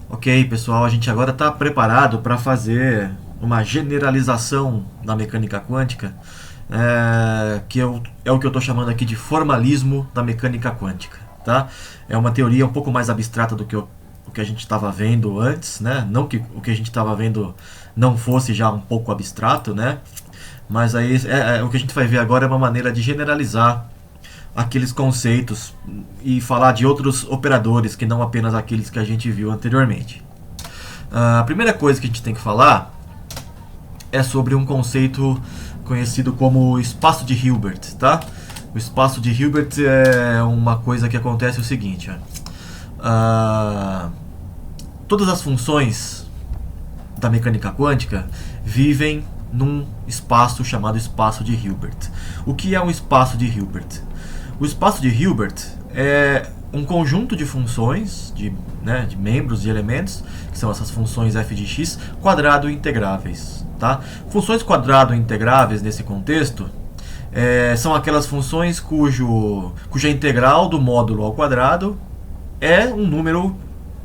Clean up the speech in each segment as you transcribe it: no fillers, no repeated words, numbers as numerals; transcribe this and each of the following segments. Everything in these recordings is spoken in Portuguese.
Ok, pessoal, a gente agora está preparado para fazer uma generalização da mecânica quântica, é o que eu estou chamando aqui de formalismo da mecânica quântica. Tá? É uma teoria um pouco mais abstrata do que o que a gente estava vendo antes, né? Não que o que a gente estava vendo não fosse já um pouco abstrato, né? Mas aí o que a gente vai ver agora é uma maneira de generalizar aqueles conceitos e falar de outros operadores que não apenas aqueles que a gente viu anteriormente. A primeira coisa que a gente tem que falar é sobre um conceito conhecido como espaço de Hilbert, tá? O espaço de Hilbert é uma coisa que acontece o seguinte: todas as funções da mecânica quântica vivem num espaço chamado espaço de Hilbert. O que é um espaço de Hilbert? O espaço de Hilbert é um conjunto de funções, de membros de elementos, que são essas funções f de x, quadrado integráveis. Tá? Funções quadrado integráveis, nesse contexto, são aquelas funções cuja integral do módulo ao quadrado é um número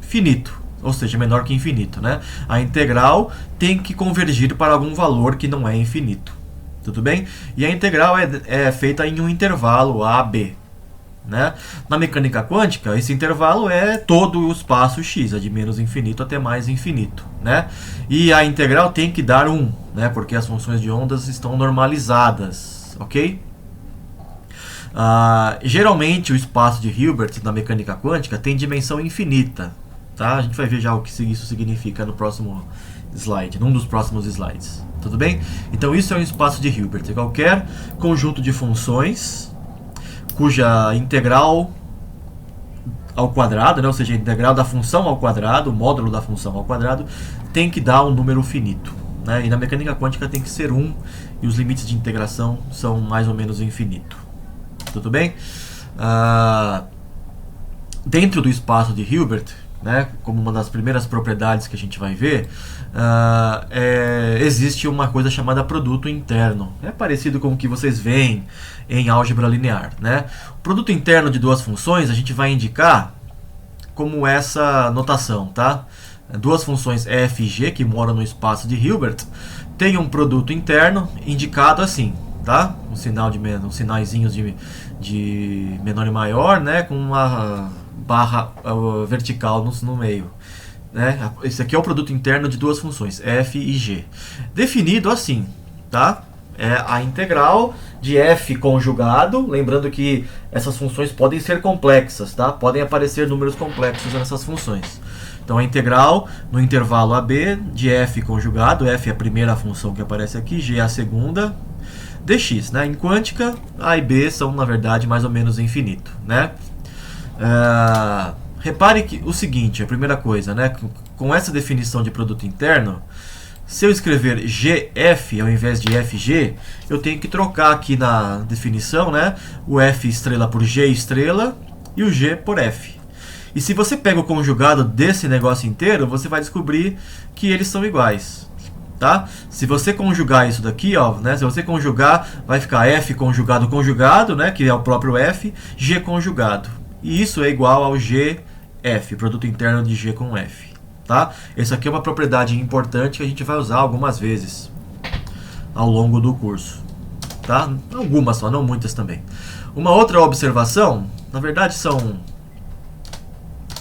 finito, ou seja, menor que infinito. Né? A integral tem que convergir para algum valor que não é infinito. Tudo bem? E a integral é feita em um intervalo a, b. Né? Na mecânica quântica, esse intervalo é todo o espaço x, é de menos infinito até mais infinito. Né? E a integral tem que dar 1, né? Porque as funções de ondas estão normalizadas. Ok? Geralmente, o espaço de Hilbert na mecânica quântica tem dimensão infinita. Tá? A gente vai ver já o que isso significa no próximo slide, num dos próximos slides. Tudo bem? Então isso é um espaço de Hilbert. É qualquer conjunto de funções cuja integral ao quadrado, né? Ou seja, a integral da função ao quadrado, o módulo da função ao quadrado, tem que dar um número finito. Né? E na mecânica quântica tem que ser 1, e os limites de integração são mais ou menos infinito. Tudo bem? Dentro do espaço de Hilbert, né, como uma das primeiras propriedades que a gente vai ver, existe uma coisa chamada produto interno. É parecido com o que vocês veem em álgebra linear. Né? O produto interno de duas funções a gente vai indicar como essa notação. Tá? Duas funções f e g que moram no espaço de Hilbert têm um produto interno indicado assim. Tá? Um sinaizinhos de menor e maior, né, com uma barra vertical no meio. Né? Esse aqui é o produto interno de duas funções, f e g. Definido assim, tá? É a integral de f conjugado, lembrando que essas funções podem ser complexas, tá? Podem aparecer números complexos nessas funções. Então a integral no intervalo AB de f conjugado, f é a primeira função que aparece aqui, g é a segunda, dx. Né? Em quântica, a e b são, na verdade, mais ou menos infinito. Né? Repare que o seguinte, a primeira coisa, né? Com essa definição de produto interno, se eu escrever gf ao invés de fg, eu tenho que trocar aqui na definição, né, o f estrela por g estrela e o g por f. E se você pega o conjugado desse negócio inteiro, você vai descobrir que eles são iguais. Tá? Se você conjugar isso daqui, ó, né, se você conjugar, vai ficar f conjugado conjugado, né, que é o próprio f, g conjugado. E isso é igual ao gf, produto interno de g com f. Tá? Essa aqui é uma propriedade importante que a gente vai usar algumas vezes ao longo do curso. Tá? Algumas só, não muitas também. Uma outra observação, na verdade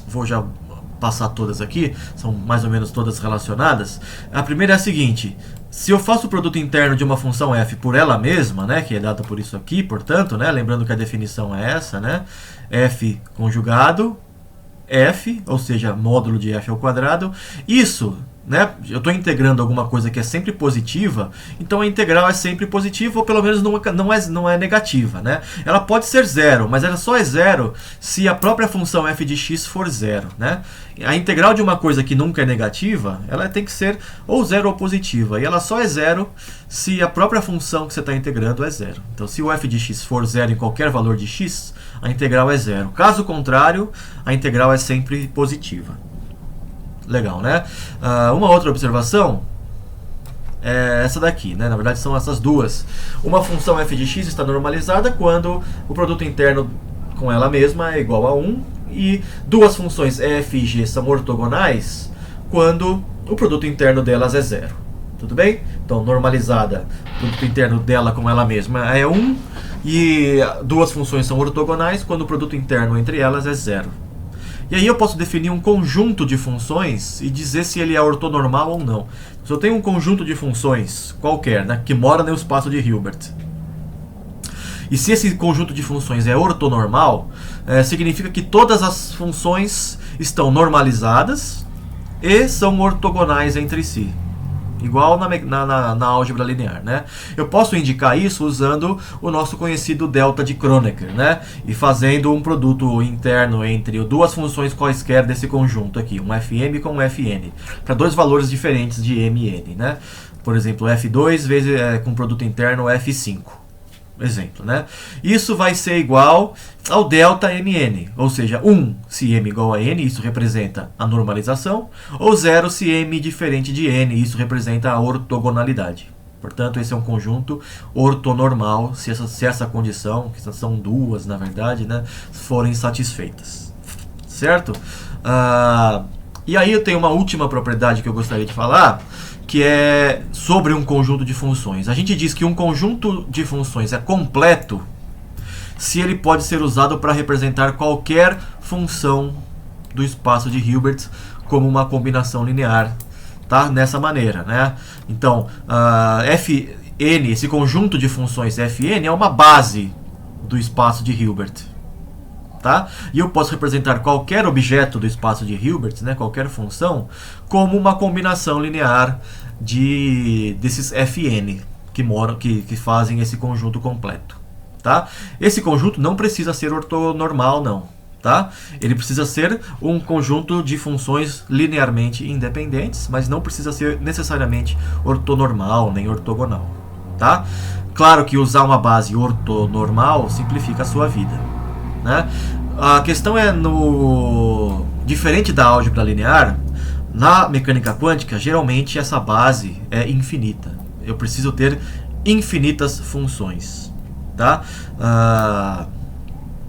vou já passar todas aqui, são mais ou menos todas relacionadas. A primeira é a seguinte: se eu faço o produto interno de uma função f por ela mesma, né, que é dada por isso aqui, portanto, né, lembrando que a definição é essa, né, f conjugado f, ou seja, módulo de f ao quadrado, isso, né, eu estou integrando alguma coisa que é sempre positiva, então a integral é sempre positiva, ou pelo menos não é negativa. Né? Ela pode ser zero, mas ela só é zero se a própria função f de x for zero. Né? A integral de uma coisa que nunca é negativa, ela tem que ser ou zero ou positiva, e ela só é zero se a própria função que você está integrando é zero. Então, se o f de x for zero em qualquer valor de x, a integral é zero. Caso contrário, a integral é sempre positiva. Legal, né? Uma outra observação é essa daqui, né? Na verdade são essas duas. Uma função f de x está normalizada quando o produto interno com ela mesma é igual a 1, e duas funções f e g são ortogonais quando o produto interno delas é zero. Tudo bem? Então, normalizada, o produto interno dela com ela mesma é 1, e duas funções são ortogonais quando o produto interno entre elas é zero. E aí eu posso definir um conjunto de funções e dizer se ele é ortonormal ou não. Se eu tenho um conjunto de funções qualquer, né, que mora no espaço de Hilbert, e se esse conjunto de funções é ortonormal, significa que todas as funções estão normalizadas e são ortogonais entre si. Igual na álgebra linear, né? Eu posso indicar isso usando o nosso conhecido delta de Kronecker, né? E fazendo um produto interno entre duas funções quaisquer desse conjunto aqui, um fm com um fn, para dois valores diferentes de m e n, né? Por exemplo, f2 vezes com produto interno f5. Exemplo, né? Isso vai ser igual ao delta mn, ou seja, 1 se m igual a n, isso representa a normalização, ou 0 se m diferente de n, isso representa a ortogonalidade. Portanto, esse é um conjunto ortonormal se essa condição, que são duas na verdade, né, forem satisfeitas. Certo? E aí eu tenho uma última propriedade que eu gostaria de falar, que é sobre um conjunto de funções. A gente diz que um conjunto de funções é completo se ele pode ser usado para representar qualquer função do espaço de Hilbert como uma combinação linear, tá? Nessa maneira, né? Então, Fn, esse conjunto de funções Fn é uma base do espaço de Hilbert. Tá? E eu posso representar qualquer objeto do espaço de Hilbert, né, qualquer função, como uma combinação linear desses Fn que fazem esse conjunto completo. Tá? Esse conjunto não precisa ser ortonormal, não. Tá? Ele precisa ser um conjunto de funções linearmente independentes, mas não precisa ser necessariamente ortonormal nem ortogonal. Tá? Claro que usar uma base ortonormal simplifica a sua vida. Né? A questão é diferente da álgebra linear, na mecânica quântica, geralmente essa base é infinita. Eu preciso ter infinitas funções. Tá?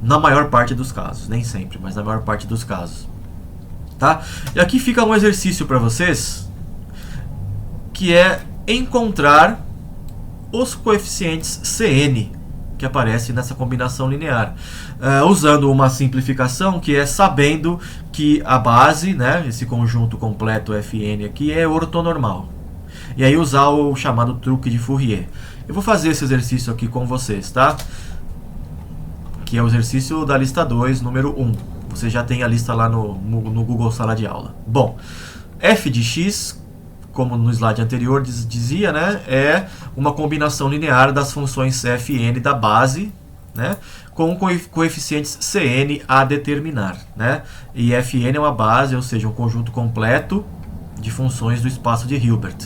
Na maior parte dos casos, nem sempre, mas na maior parte dos casos. Tá? E aqui fica um exercício para vocês, que é encontrar os coeficientes Cn que aparece nessa combinação linear, usando uma simplificação que é sabendo que a base, né, esse conjunto completo Fn aqui, é ortonormal. E aí usar o chamado truque de Fourier. Eu vou fazer esse exercício aqui com vocês, tá? Que é o exercício da lista 2, número 1. Você já tem a lista lá no Google Sala de Aula. Bom, f de x, como no slide anterior dizia, né, é uma combinação linear das funções fn da base, né, com coeficientes Cn a determinar. Né? E Fn é uma base, ou seja, um conjunto completo de funções do espaço de Hilbert.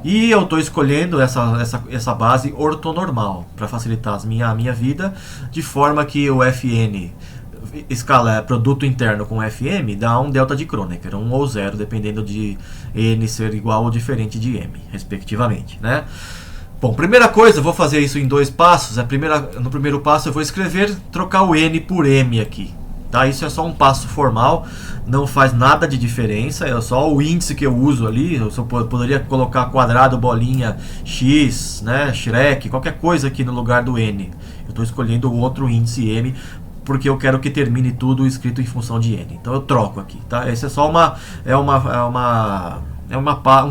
E eu estou escolhendo essa base ortonormal para facilitar a minha vida, de forma que o Fn produto interno com Fm dá um delta de Kronecker, 1 ou 0, dependendo de n ser igual ou diferente de m, respectivamente. Né? Bom, primeira coisa, eu vou fazer isso em dois passos. No primeiro passo eu vou trocar o n por m aqui. Tá? Isso é só um passo formal, não faz nada de diferença, é só o índice que eu uso ali. Eu só poderia colocar quadrado, bolinha, x, né, Shrek, qualquer coisa aqui no lugar do n. Eu estou escolhendo o outro índice m, porque eu quero que termine tudo escrito em função de n. Então eu troco aqui, tá? Esse é só um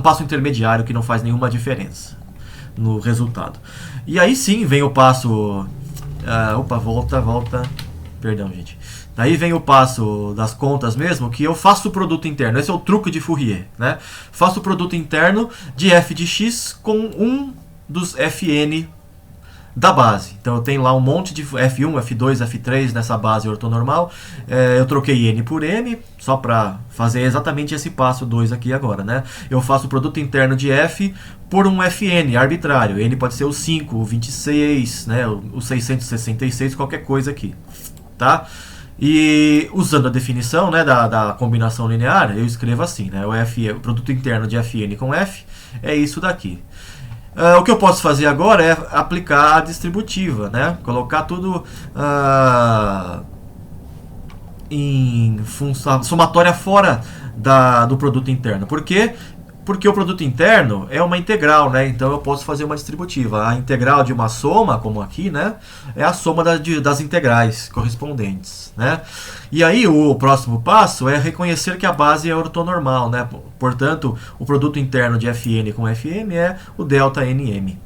passo intermediário que não faz nenhuma diferença no resultado. E aí sim vem o passo... volta. Perdão, gente. Daí vem o passo das contas mesmo, que eu faço o produto interno. Esse é o truque de Fourier, né? Faço o produto interno de f de x com um dos fn da base. Então eu tenho lá um monte de F1, F2, F3 nessa base ortonormal. Eu troquei n por m, só para fazer exatamente esse passo 2 aqui agora. Né? Eu faço o produto interno de f por um Fn arbitrário. N pode ser o 5, o 26, né? o 666, qualquer coisa aqui. Tá? E usando a definição, né, da combinação linear, eu escrevo assim, né? O produto interno de Fn com f é isso daqui. O que eu posso fazer agora é aplicar a distributiva, né? Colocar tudo em função somatória fora do produto interno. Por quê? Porque o produto interno é uma integral, né? Então eu posso fazer uma distributiva. A integral de uma soma, como aqui, né? É a soma das integrais correspondentes, né? E aí o próximo passo é reconhecer que a base é ortonormal, né? Portanto, o produto interno de Fn com Fm é o delta Nm,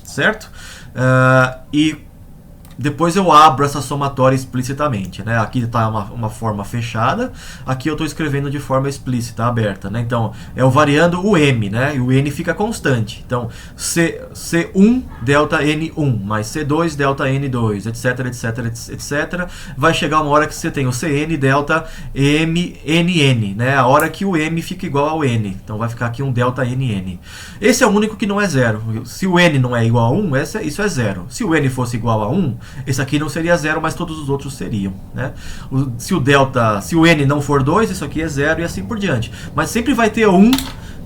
certo? E depois eu abro essa somatória explicitamente, né? Aqui está uma forma fechada, aqui eu estou escrevendo de forma explícita, aberta, né? Então, eu variando o m, né? E o n fica constante. Então, C1 delta N1 mais C2 delta N2, etc, etc, etc. Vai chegar uma hora que você tem o Cn delta MNN, né? A hora que o m fica igual ao n. Então, vai ficar aqui um delta NN. Esse é o único que não é zero. Se o n não é igual a 1, isso é zero. Se o n fosse igual a 1, esse aqui não seria zero, mas todos os outros seriam, né? Se o n não for 2, isso aqui é zero e assim por diante. Mas sempre vai ter um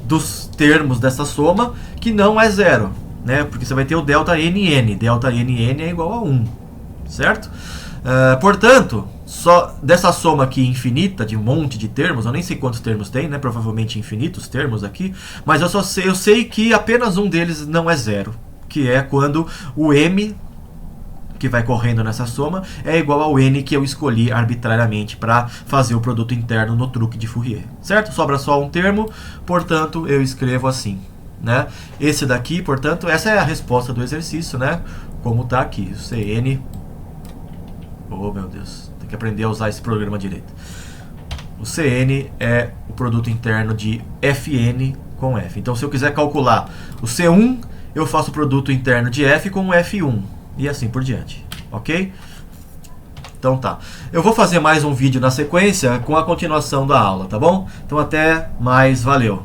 dos termos dessa soma que não é zero, né? Porque você vai ter o delta NN. Delta NN é igual a 1, certo? Portanto, só dessa soma aqui infinita, de um monte de termos, eu nem sei quantos termos tem, né? Provavelmente infinitos termos aqui, mas eu sei que apenas um deles não é zero, que é quando o m que vai correndo nessa soma é igual ao n que eu escolhi arbitrariamente para fazer o produto interno no truque de Fourier, certo? Sobra só um termo, portanto eu escrevo assim, né? Esse daqui, portanto, essa é a resposta do exercício, né? Como está aqui, o Cn. Oh meu Deus, tem que aprender a usar esse programa direito. O Cn é o produto interno de Fn com F. Então, se eu quiser calcular o C1, eu faço o produto interno de F com o F1. E assim por diante, ok? Então tá. Eu vou fazer mais um vídeo na sequência com a continuação da aula, tá bom? Então até mais, valeu!